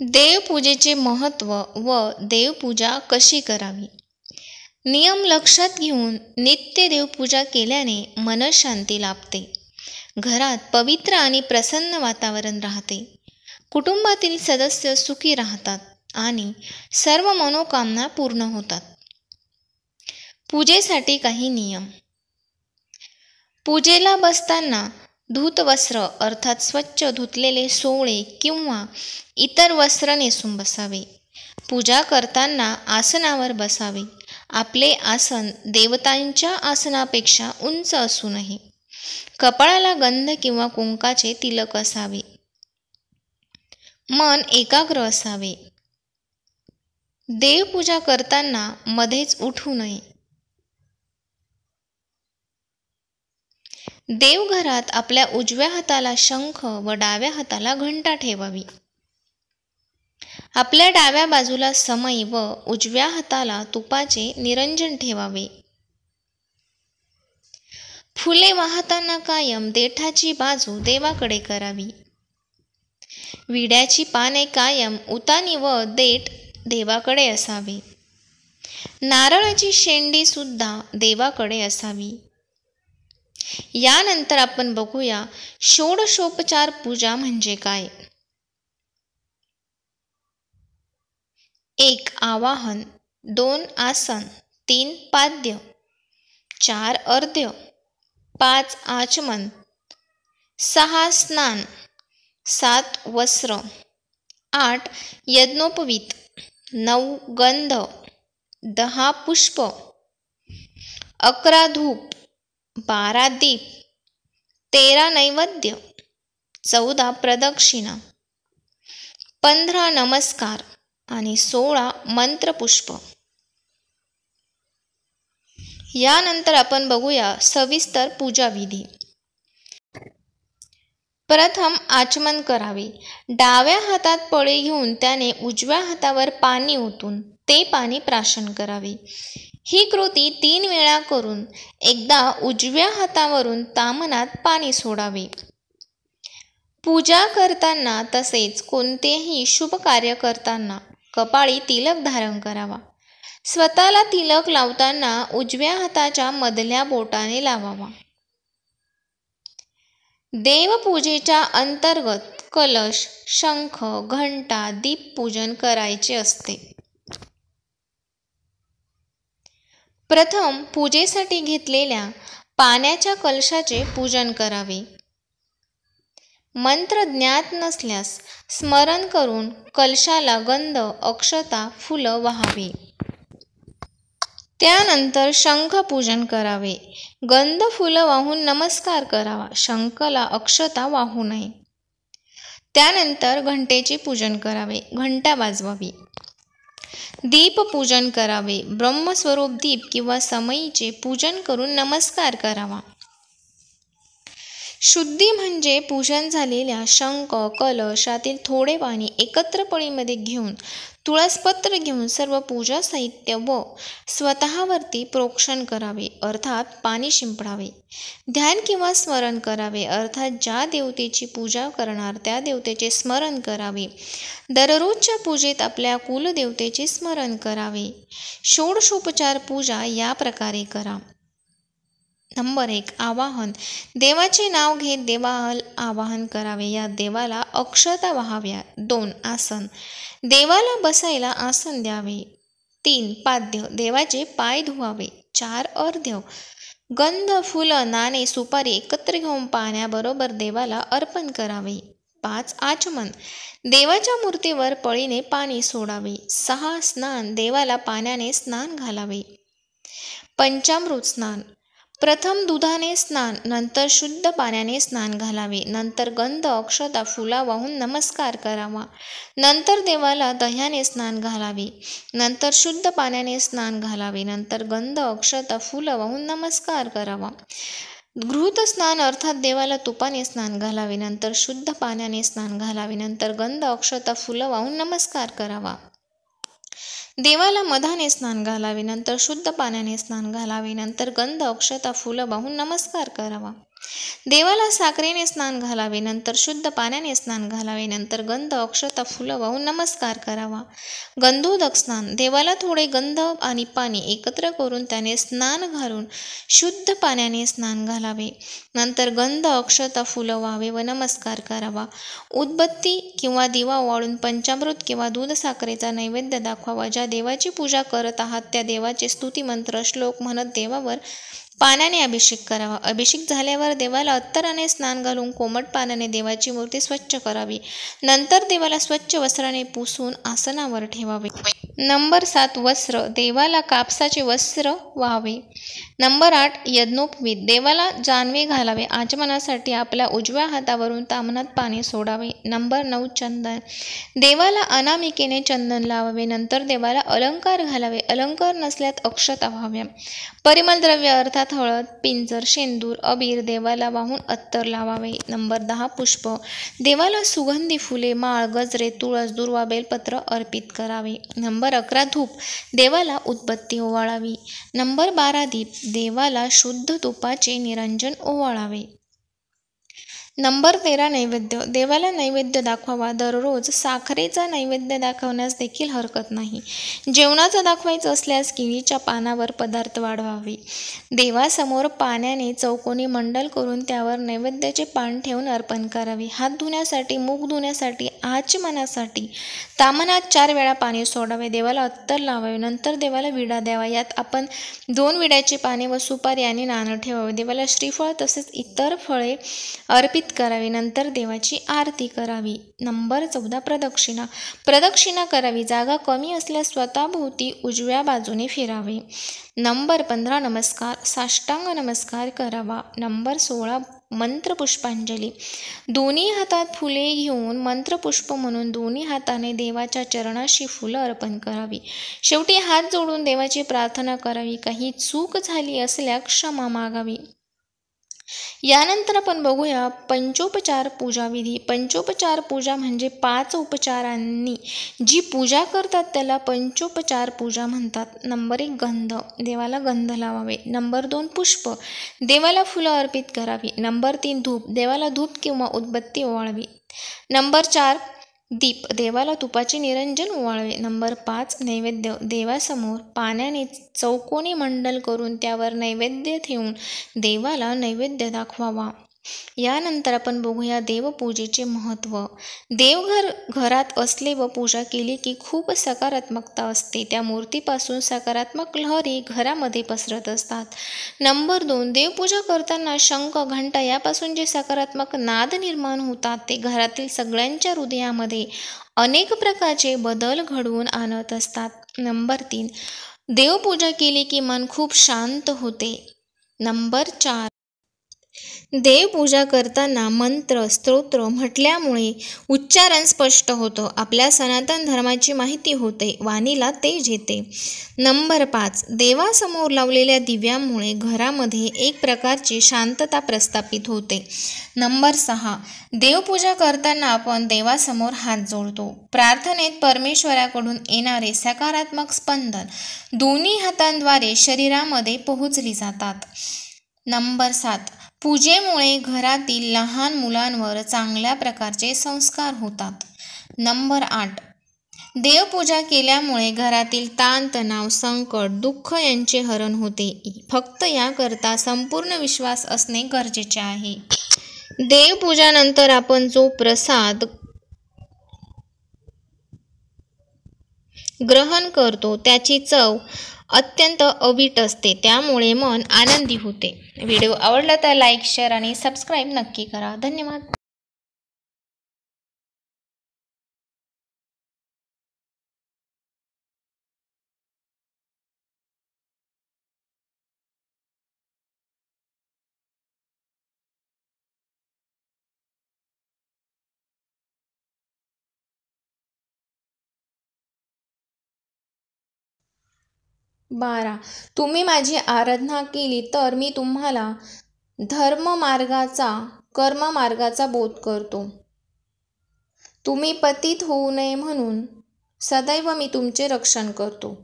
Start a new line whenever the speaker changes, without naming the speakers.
देवपूजेचे महत्त्व व देवपूजा कशी करावी. नियम लक्षात घेऊन नित्य देवपूजा केल्याने मनःशांती लाभते. घरात पवित्र आणि प्रसन्न वातावरण राहते. कुटुंबातील सदस्य सुखी राहतात आणि सर्व मनोकामना पूर्ण होतात. पूजेसाठी काही नियम. पूजेला बसताना धूतवस्त्र अर्थात स्वच्छ धुतलेले सोवळे किंवा इतर वस्त्र नेसून बसावे. पूजा करताना आसनावर बसावे. आपले आसन देवतांच्या आसनापेक्षा उंच असू नये. कपाळाला गंध किंवा कुंकाचे तिलक असावे. मन एकाग्र असावे. देवपूजा करताना मध्येच उठू नये. देवघरात आपल्या उजव्या हाताला शंख व डाव्या हाताला घंटा ठेवावी. आपल्या डाव्या बाजूला समई व उजव्या हाताला तुपाचे निरंजन ठेवावे. फुले वाहताना कायम देठाची बाजू देवाकडे करावी. विड्याची पाने कायम उतानी व देठ देवाकडे असावे. नारळाची शेंडी सुद्धा देवाकडे असावी. यानंतर आपण बघूया षोडशोपचार पूजा म्हणजे काय. 1. आवाहन, 2. आसन, 3. पाद्य, 4. अर्घ्य, 5. आचमन, 6. स्नान, 7. वस्त्र, 8. यज्ञोपवीत, 9. गंध, 10. पुष्प, 11. धूप, 12. दीप, 13. नैवेद्य, 14. प्रदक्षिणा, 15. नमस्कार आणि 16. मंत्रपुष्प. यानंतर आपण बघूया सविस्तर पूजाविधी. प्रथम आचमन करावे. डाव्या हातात पळी घेऊन त्याने उजव्या हातावर पाणी ओतून ते पाणी प्राशन करावे. ही कृती 3 वेळा करून एकदा उजव्या हातावरून ताम्हनात पाणी सोडावे. पूजा करताना तसेच कोणतेही शुभ कार्य करताना कपाळी तिलक धारण करावा. स्वतःला तिलक लावताना उजव्या हाताच्या मधल्या बोटाने लावावा. देवपूजेच्या अंतर्गत कलश, शंख, घंटा, दीपपूजन करायचे असते. प्रथम पूजेसाठी घेतलेल्या पाण्याच्या कलशाचे पूजन करावे. मंत्र ज्ञात नसल्यास स्मरण करून कलशाला गंध, अक्षता, फुलं वाहावे. त्यानंतर शंख पूजन करावे. गंध, फुलं वाहून नमस्कार करावा. शंखाला अक्षता वाहू नये. त्यानंतर घंटेचे पूजन करावे. घंटा वाजवावी. दीप पूजन करावे. ब्रह्मस्वरूप दीप किंवा समईचे पूजन करून नमस्कार करावा. शुद्धी म्हणजे पूजन झालेल्या शंख, कलशातील थोडे पाणी एकत्र पळीमध्ये घेऊन तुळसपत्र घेऊन सर्व पूजा साहित्य व स्वतःवरती प्रोक्षण करावे अर्थात पाणी शिंपडावे. ध्यान किंवा स्मरण करावे अर्थात ज्या देवतेची पूजा करणार त्या देवतेचे स्मरण करावे. दररोजच्या पूजेत आपल्या कुलदेवतेचे स्मरण करावे. षोडशोपचार पूजा या प्रकारे करा. नंबर 1. आवाहन. देवाचे नाव घेत देवाला आवाहन करावे. या देवाला अक्षता वाहाव्या. 2. आसन. देवाला बसायला आसन द्यावे. 3. पाद्य. देवाचे पाय धुवावे. 4. अर्घ्य. गंध, फुलं, नाणे, सुपारी एकत्र घेऊन पाण्याबरोबर देवाला अर्पण करावे. 5. आचमन. देवाच्या मूर्तीवर पळीने पाणी सोडावे. 6. स्नान. देवाला पाण्याने स्नान घालावे. पंचामृत स्नान. प्रथम दुधाने स्नान, नंतर शुद्ध पाण्याने स्नान घालावे. नंतर गंध, अक्षता, फुला वाहून नमस्कार करावा. नंतर देवाला दह्याने स्नान घालावे. नंतर शुद्ध पाण्याने स्नान घालावे. नंतर गंध, अक्षता, फुलं वाहून नमस्कार करावा. घृत स्नान अर्थात देवाला तुपाने स्नान घालावे. नंतर शुद्ध पाण्याने स्नान घालावे. नंतर गंध, अक्षता, फुलं वाहून नमस्कार करावा. देवाला मधाने स्नान घालावे. नंतर शुद्ध पाण्याने स्नान घालावे. नंतर गंध, अक्षता, फुलं वाहून नमस्कार करावा. देवाला साखरेने स्नान घालावे, नंतर शुद्ध पाण्याने स्नान घालावे, नंतर गंध, अक्षता, फुलं वाहून नमस्कार करावा. गंधोदक स्नान. देवाला थोडे गंध आणि पाणी एकत्र करून त्याने स्नान घालून शुद्ध पाण्याने स्नान घालावे. नंतर गंध, अक्षता, फुलं व्हावे व नमस्कार करावा. उदबत्ती किंवा दिवा ओवाळून पंचामृत किंवा दूध साखरेचा नैवेद्य दाखवावा. ज्या देवाची पूजा करत आहात त्या देवाचे स्तुतिमंत्र श्लोक म्हणत देवावर पाण्याने अभिषेक करावा. अभिषेक झाल्यावर देवाला अत्तराने स्नान घालून कोमट पाण्याने देवाची मूर्ती स्वच्छ करावी. नंतर देवाला स्वच्छ वस्त्राने पुसून आसनावर ठेवावे. नंबर 7 वस्त्र. देवाला कापसाचे वस्त्र व्हावे. नंबर 8 यज्ञोपवीत. देवाला जानवे घालावे. आचमनासाठी आपल्या उजव्या हातावरून ताम्हणात पाणी सोडावे. नंबर 9 चंदन. देवाला अनामिकेने चंदन लावावे. नंतर देवाला अलंकार घालावे. अलंकार नसल्यात अक्षता व्हाव्या. परिमल द्रव्य अर्थात हळद, पिंजर, शेंदूर, अबीर देवाला वाहून अत्तर लावावे. नंबर 10 पुष्प. देवाला सुगंधी फुले, माळ, गजरे, तुळस, दुर्वा, बेलपत्र अर्पित करावे. नंबर 11 धूप. देवाला उदबत्ती ओवाळावी. नंबर 12 दीप. देवाला शुद्ध तुपाचे निरंजन ओवाळावे. नंबर 13 नैवेद्य. देवाला नैवेद्य दाखवावा. दररोज साखरेचा नैवेद्य दाखवण्यास देखील हरकत नाही. जेवणाचा दाखवायचं असल्यास केळीच्या पानावर पदार्थ वाढवावे. देवासमोर पाण्याने चौकोनी मंडल करून त्यावर नैवेद्याचे पान ठेवून अर्पण करावे. हात धुण्यासाठी, मुख धुण्यासाठी, आचमनासाठी ताम्हणात 4 वेळा पाणी सोडावे. देवाला अत्तर लावावे. नंतर देवाला विडा द्यावा. यात आपण 2 विड्याची पाने व सुपारी आणि नाणं ठेवावे. देवाला श्रीफळ तसेच इतर फळे अर्पित करावी. नंतर देवाची आरती करावी. नंबर 14 प्रदक्षिणा. प्रदक्षिणा करावी. जागा कमी असल्यास स्वतःभोवती उजव्या बाजूने फिरावे. नंबर 15 नमस्कार. साष्टांग नमस्कार करावा. नंबर 16 मंत्रपुष्पांजली. दोन्ही हातात फुले घेऊन मंत्रपुष्प म्हणून दोन्ही हाताने देवाच्या चरणाशी फुलं अर्पण करावी. शेवटी हात जोडून देवाची प्रार्थना करावी. काही चूक झाली असल्यास क्षमा मागावी. यानंतर आपण बघूया पंचोपचार पूजाविधी. पंचोपचार पूजा म्हणजे 5 उपचारांनी जी पूजा करतात त्याला पंचोपचार पूजा म्हणतात. नंबर 1 गंध. देवाला गंध लावावे. नंबर 2 पुष्प. देवाला फुलं अर्पित करावी. नंबर 3 धूप. देवाला धूप किंवा उदबत्ती ओवाळावी. नंबर 4 दीप. देवाला तुपाचे निरंजन ओवाळावे. नंबर 5 नैवेद्य. देवासमोर पाण्याने चौकोनी मंडल करून त्यावर नैवेद्य ठेवून देवाला नैवेद्य दाखवावा. यानंतर आपण बघूया देवपूजेचे महत्त्व. देवघर घरात असले व पूजा केली की खूप सकारात्मकता असते. त्या मूर्तीपासून सकारात्मक लहरी घरामध्ये पसरत असतात. नंबर 2 देवपूजा करताना शंख, घंटा यापासून जे सकारात्मक नाद निर्माण होतात ते घरातील सगळ्यांच्या हृदयामध्ये अनेक प्रकारचे बदल घडवून आणत असतात. नंबर 3 देवपूजा केली की मन खूप शांत होते. नंबर 4 देवपूजा करताना मंत्र, स्तोत्र म्हटल्यामुळे उच्चारण स्पष्ट होतं. आपल्या सनातन धर्माची माहिती होते. वाणीला तेज येते. नंबर 5 देवासमोर लावलेल्या दिव्यामुळे घरामध्ये एक प्रकारची शांतता प्रस्थापित होते. नंबर 6 देवपूजा करताना आपण देवासमोर हात जोडतो. प्रार्थनेत परमेश्वराकडून येणारे सकारात्मक स्पंदन दोन्ही हातांद्वारे शरीरामध्ये पोहोचली जातात. नंबर 7 पूजेमुळे घरातील लहान मुलांवर चांगल्या प्रकारचे संस्कार होतात. नंबर 8 देवपूजा केल्यामुळे घरातील ताणतणाव, संकट, दुःख यांचे हरण होते. फक्त याकरता संपूर्ण विश्वास असणे गरजेचे आहे. देवपूजानंतर आपण जो प्रसाद ग्रहण करतो त्याची चव अत्यंत अवीट असते. त्यामुळे मन आनंदी होते. व्हिडिओ आवडला तर लाईक, शेअर आणि सबस्क्राईब नक्की करा. धन्यवाद. बारा तुम्ही माझी आराधना केली तर मी तुम्हाला धर्ममार्गाचा, कर्ममार्गाचा बोध करतो. तुम्ही पतित होऊ नये म्हणून सदैव मी तुमचे रक्षण करतो.